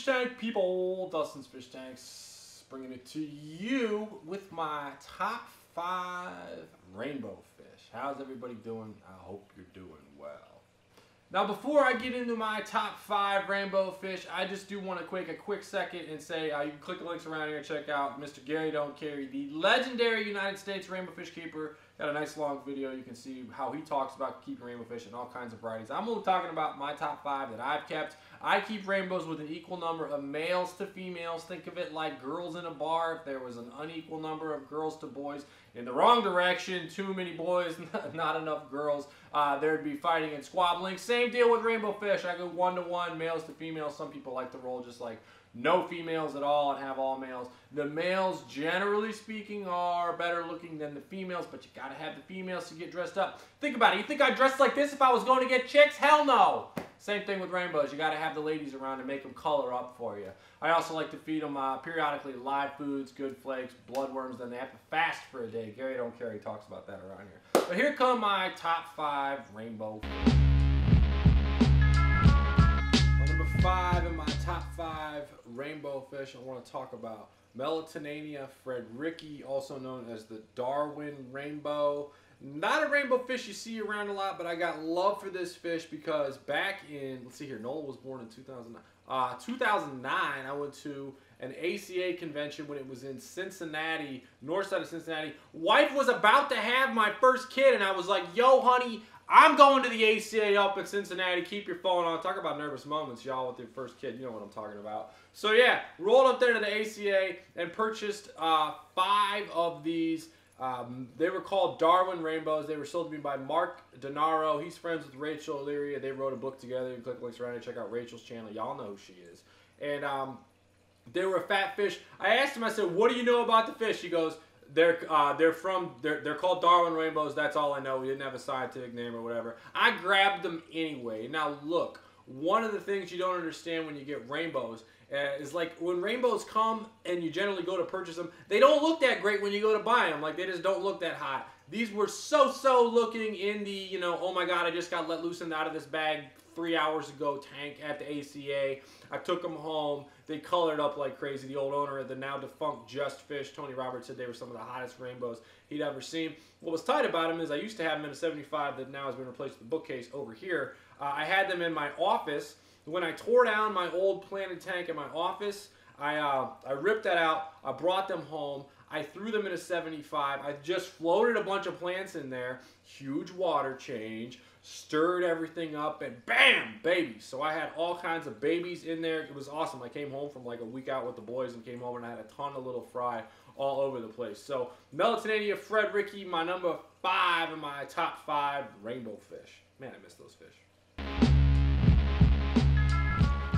fish tank people? Dustin's Fish Tanks, bringing it to you with my top 5 rainbow fish. How's everybody doing? I hope you're doing well. Now, before I get into my top 5 rainbow fish, I just do want to take a quick second and say you can click the links around here and check out Mr. Gary Don't Carry, the legendary United States rainbow fish keeper. Got a nice long video. You can see how he talks about keeping rainbow fish in all kinds of varieties. I'm only talking about my top 5 that I've kept. I keep rainbows with an equal number of males to females. Think of it like girls in a bar. If there was an unequal number of girls to boys in the wrong direction, too many boys, not enough girls, there'd be fighting and squabbling. Same deal with rainbow fish. I go 1-to-1, males to females. Some people like to roll just like no females at all and have all males. The males, generally speaking, are better looking than the females, but you gotta have the females to get dressed up. Think about it. You think I'd dress like this if I was going to get chicks? Hell no! Same thing with rainbows. You gotta have the ladies around to make them color up for you. I also like to feed them periodically live foods, good flakes, bloodworms, then they have to fast for a day. Gary Don't Carry talks about that around here. But here come my top 5 rainbow fish. Number 5 in my top 5 rainbow fish, I want to talk about Melanotanenia fredricki, also known as the Darwin Rainbow. Not a rainbow fish you see around a lot, but I got love for this fish because back in, let's see here, Nola was born in 2009. 2009, I went to an ACA convention when it was in Cincinnati, north side of Cincinnati. Wife was about to have my first kid, and I was like, yo, honey, I'm going to the ACA up in Cincinnati. Keep your phone on. Talk about nervous moments, y'all, with your first kid. You know what I'm talking about. So, yeah, rolled up there to the ACA and purchased 5 of these. They were called Darwin Rainbows. They were sold to me by Mark Denaro. He's friends with Rachel Illyria. They wrote a book together. You can click links around and check out Rachel's channel. Y'all know who she is. And they were a fat fish. I asked him, I said, what do you know about the fish? He goes, they're called Darwin Rainbows. That's all I know. We didn't have a scientific name or whatever. I grabbed them anyway. Now, look, one of the things you don't understand when you get rainbows is like when rainbows come and you generally go to purchase them, they don't look that great when you go to buy them. Like, they just don't look that hot. These were so looking in the, you know, oh my God, I just got let loose out of this bag 3 hours ago tank at the ACA. I took them home. They colored up like crazy. The old owner of the now defunct Just Fish, Tony Roberts, said they were some of the hottest rainbows he'd ever seen. What was tight about them is I used to have them in a 75 that now has been replaced with the bookcase over here. I had them in my office. When I tore down my old planted tank in my office, I ripped that out. I brought them home. I threw them in a 75. I just floated a bunch of plants in there. Huge water change. Stirred everything up, and bam, babies. So I had all kinds of babies in there. It was awesome. I came home from like a week out with the boys and came home and I had a ton of little fry all over the place. So Melanotanenia fredricki, my number 5 in my top 5 rainbow fish. Man, I miss those fish.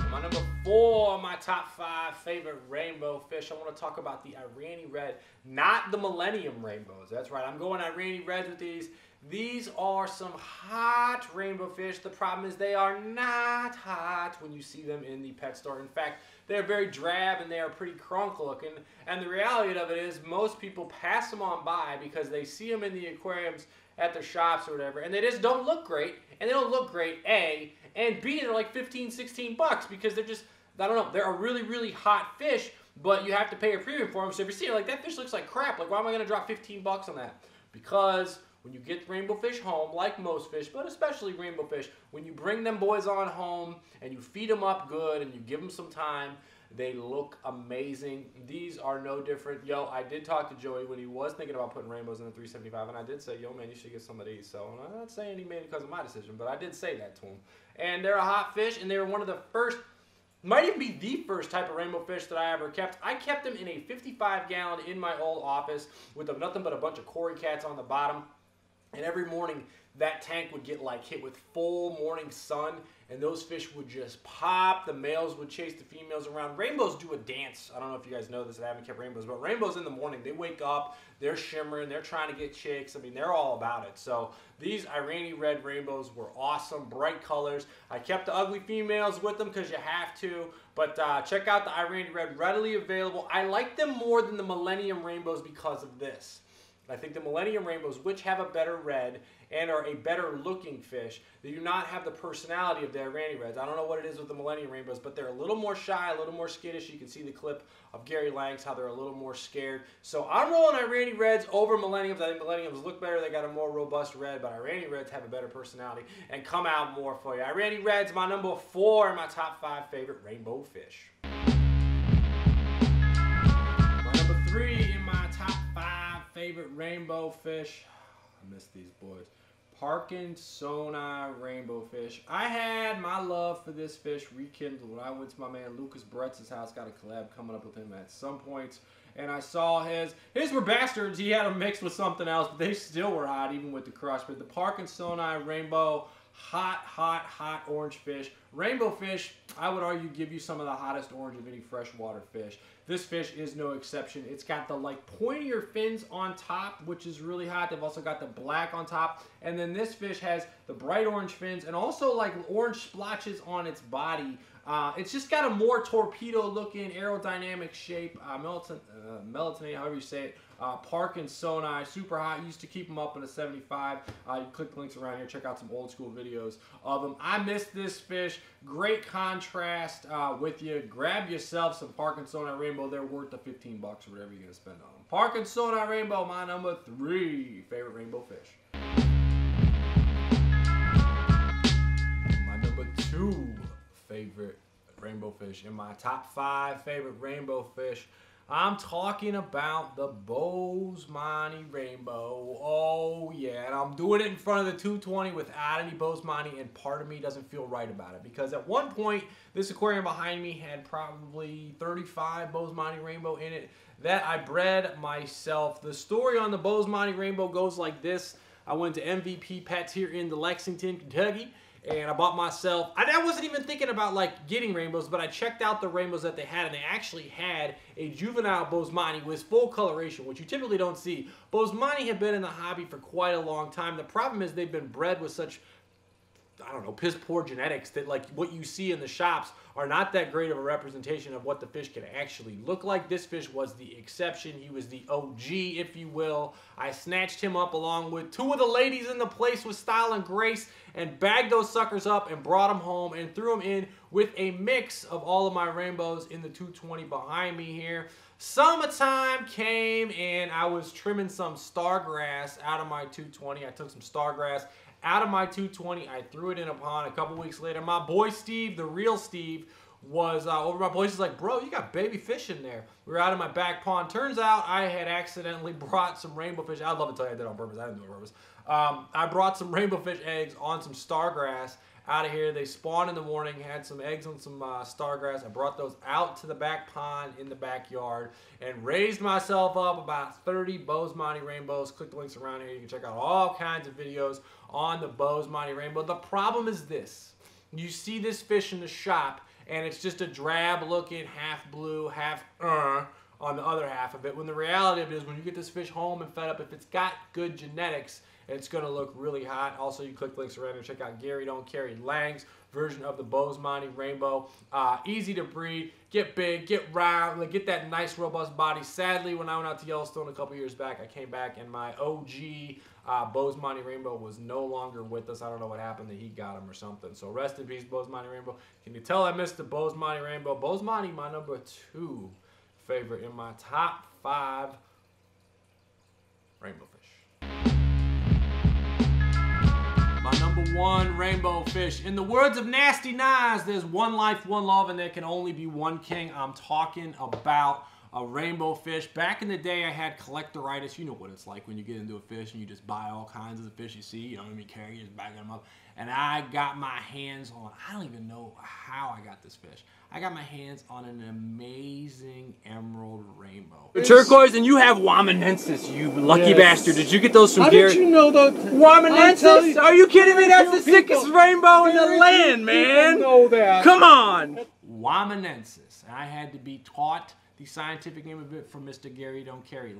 My number 4 on my top 5 favorite rainbow fish, I want to talk about the Irani Red, not the Millennium Rainbows. That's right, I'm going Irani Reds with these. These are some hot rainbow fish. The problem is they are not hot when you see them in the pet store. In fact, they're very drab and they are pretty crunk looking. And the reality of it is most people pass them on by because they see them in the aquariums at their shops or whatever, and they just don't look great. And they don't look great, A, and B, they're like 15, 16 bucks because they're just, I don't know, they're a really hot fish, but you have to pay a premium for them. So if you see it, like, that fish looks like crap, like, why am I going to drop 15 bucks on that? Because when you get rainbow fish home, like most fish, but especially rainbow fish, when you bring them boys on home and you feed them up good and you give them some time, they look amazing. These are no different. Yo, I did talk to Joey when he was thinking about putting rainbows in the 375, and I did say, yo, man, you should get some of these. So I'm not saying he made it because of my decision, but I did say that to him. And they're a hot fish, and they were one of the first, might even be the first type of rainbow fish that I ever kept. I kept them in a 55-gallon in my old office with nothing but a bunch of cory cats on the bottom. And every morning, that tank would get like hit with full morning sun, and those fish would just pop. The males would chase the females around. Rainbows do a dance. I don't know if you guys know this. I haven't kept rainbows, but rainbows in the morning, they wake up, they're shimmering, they're trying to get chicks. I mean, they're all about it. So these Irani Red rainbows were awesome, bright colors. I kept the ugly females with them because you have to, but check out the Irani Red, readily available. I like them more than the Millennium Rainbows because of this. I think the Millennium Rainbows, which have a better red and are a better looking fish, they do not have the personality of the Irani Reds. I don't know what it is with the Millennium Rainbows, but they're a little more shy, a little more skittish. You can see the clip of Gary Lang's, how they're a little more scared. So I'm rolling Irani Reds over Millenniums. I think Millenniums look better. They got a more robust red, but Irani Reds have a better personality and come out more for you. Irani Reds, my number 4 in my top 5 favorite rainbow fish. My number 3 in my top 5 favorite rainbow fish. I miss these boys. Parkinsonian Rainbow fish. I had my love for this fish rekindled when I went to my man Lucas Bretz's house. Got a collab coming up with him at some points. And I saw his were bastards. He had them mixed with something else, but they still were hot even with the crush. But the Parkinsonian Rainbow, hot, hot, hot orange fish. Rainbow fish, I would argue, give you some of the hottest orange of any freshwater fish. This fish is no exception. It's got the like pointier fins on top, which is really hot. They've also got the black on top. And then this fish has the bright orange fins and also like orange splotches on its body. It's just got a more torpedo-looking aerodynamic shape, melatonin, however you say it. Parkinsonian, super hot. Used to keep them up in a 75. You click links around here. Check out some old school videos of them. I miss this fish. Great contrast with you. Grab yourself some Parkinsonian Rainbow. They're worth the 15 bucks or whatever you're going to spend on them. Parkinsonian Rainbow, my number 3 favorite rainbow fish. My number 2 favorite rainbow fish in my top 5 favorite rainbow fish. I'm talking about the Boesemani Rainbow. Oh yeah, and I'm doing it in front of the 220 without any Boesemani, and part of me doesn't feel right about it because at one point this aquarium behind me had probably 35 Boesemani Rainbow in it that I bred myself. The story on the Boesemani Rainbow goes like this. I went to MVP Pets here in Lexington, Kentucky, and I bought myself, I wasn't even thinking about like getting rainbows, but I checked out the rainbows that they had, and they actually had a juvenile Boesemani with full coloration, which you typically don't see. Boesemani have been in the hobby for quite a long time. The problem is they've been bred with such, I don't know, piss poor genetics that like what you see in the shops are not that great of a representation of what the fish can actually look like. This fish was the exception. He was the OG, if you will. I snatched him up along with 2 of the ladies in the place with style and grace and bagged those suckers up and brought them home and threw them in with a mix of all of my rainbows in the 220 behind me here. Summertime came and I was trimming some stargrass out of my 220. I took some stargrass out of my 220, I threw it in a pond. A couple weeks later, my boy Steve, the real Steve, was over my place. He's like, bro, you got baby fish in there. We were out in my back pond. Turns out I had accidentally brought some rainbow fish. I'd love to tell you I did it on purpose. I didn't do it on purpose. I brought some rainbow fish eggs on some stargrass out of here. They spawned in the morning, had some eggs on some stargrass. I brought those out to the back pond in the backyard and raised myself up about 30 Boesemani Rainbows. Click the links around here. You can check out all kinds of videos on the Boesemani Rainbow. The problem is this. You see this fish in the shop and it's just a drab looking half blue, half on the other half of it. When the reality of it is when you get this fish home and fed up, if it's got good genetics, it's going to look really hot. Also, you click links around here. Check out Gary Don't Carry Lang's version of the Boesemani Rainbow. Easy to breed, get big, get round, like get that nice robust body. Sadly, when I went out to Yellowstone a couple years back, I came back and my OG Boesemani Rainbow was no longer with us. I don't know what happened, that he got him or something. So rest in peace, Boesemani Rainbow. Can you tell I missed the Boesemani Rainbow? Boesemani, my number 2 favorite in my top 5 rainbow fish. My number 1 rainbow fish. In the words of Nasty Nas, there's one life, one love, and there can only be one king. I'm talking about a rainbow fish. Back in the day, I had collectoritis. You know what it's like when you get into a fish and you just buy all kinds of the fish you see. You don't even care, you just bagging them up. And I got my hands on, I don't even know how I got this fish. I got my hands on an amazing emerald rainbow. Turquoise, and you have Wommen Ensis, you lucky bastard. Did you get those from Gary? How did you know those? Wommen Ensis? Are you kidding me? That's the sickest rainbow in the land, man. Know that. Come on. Wommen Ensis. And I had to be taught the scientific name of it from Mr. Gary Don't Carry.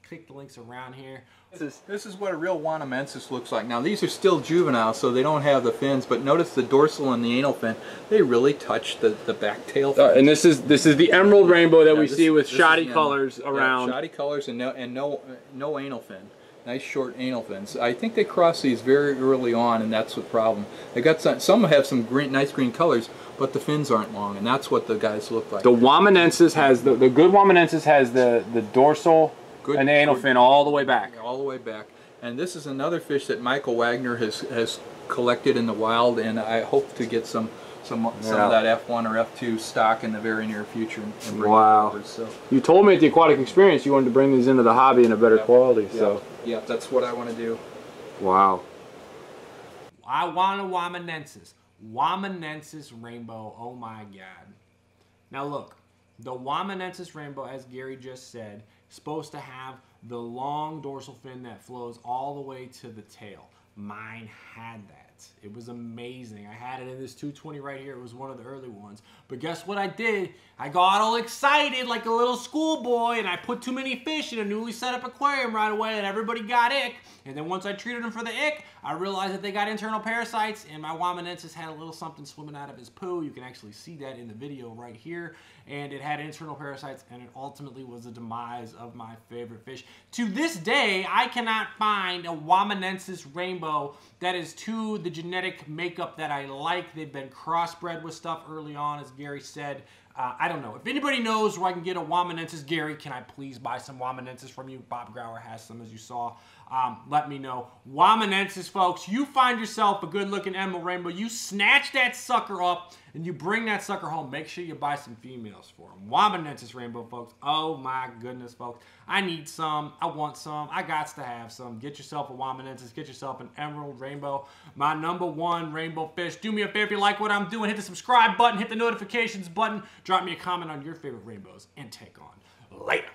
Click the links around here. This is what a real Wommen Ensis looks like. Now these are still juvenile, so they don't have the fins, but notice the dorsal and the anal fin, they really touch the back tail fin. And this is the emerald rainbow that we see with shoddy colors around. Shoddy colors and no anal fin. Nice short anal fins. I think they crossed these very early on, and that's the problem. They got some have some nice green colors, but the fins aren't long, and that's what the guys look like. The Wommen Ensis has the good Wommen Ensis has the dorsal and the anal fin all the way back. All the way back. And this is another fish that Michael Wagner has collected in the wild, and I hope to get some of that F1 or F2 stock in the very near future. And bring it over, so. You told me at the Aquatic Experience you wanted to bring these into the hobby in a better quality. So. Yeah, that's what I want to do. Wow. I want a Wommen Ensis. Wommen Ensis Rainbow. Oh my God. Now look, the Wommen Ensis Rainbow, as Gary just said, is supposed to have the long dorsal fin that flows all the way to the tail. Mine had that. It was amazing. I had it in this 220 right here. It was one of the early ones. But guess what I did? I got all excited like a little schoolboy, and I put too many fish in a newly set up aquarium right away, and everybody got ick. And then once I treated them for the ick, I realized that they got internal parasites, and my Wommen Ensis had a little something swimming out of his poo. You can actually see that in the video right here. And it had internal parasites, and it ultimately was the demise of my favorite fish. To this day, I cannot find a Wommen Ensis Rainbow that is to the genetic makeup that I like. They've been crossbred with stuff early on, as Gary said. I don't know. If anybody knows where I can get a Wommen Ensis, Gary, can I please buy some Wommen Ensis from you? Bob Grauer has some, as you saw. Let me know. Wommen Ensis, folks, you find yourself a good-looking emerald rainbow. You snatch that sucker up, and you bring that sucker home. Make sure you buy some females for them. Wommen Ensis Rainbow, folks. Oh, my goodness, folks. I need some. I want some. I got to have some. Get yourself a Wommen Ensis. Get yourself an emerald rainbow. My #1 rainbow fish. Do me a favor if you like what I'm doing. Hit the subscribe button. Hit the notifications button. Drop me a comment on your favorite rainbows. And take on later.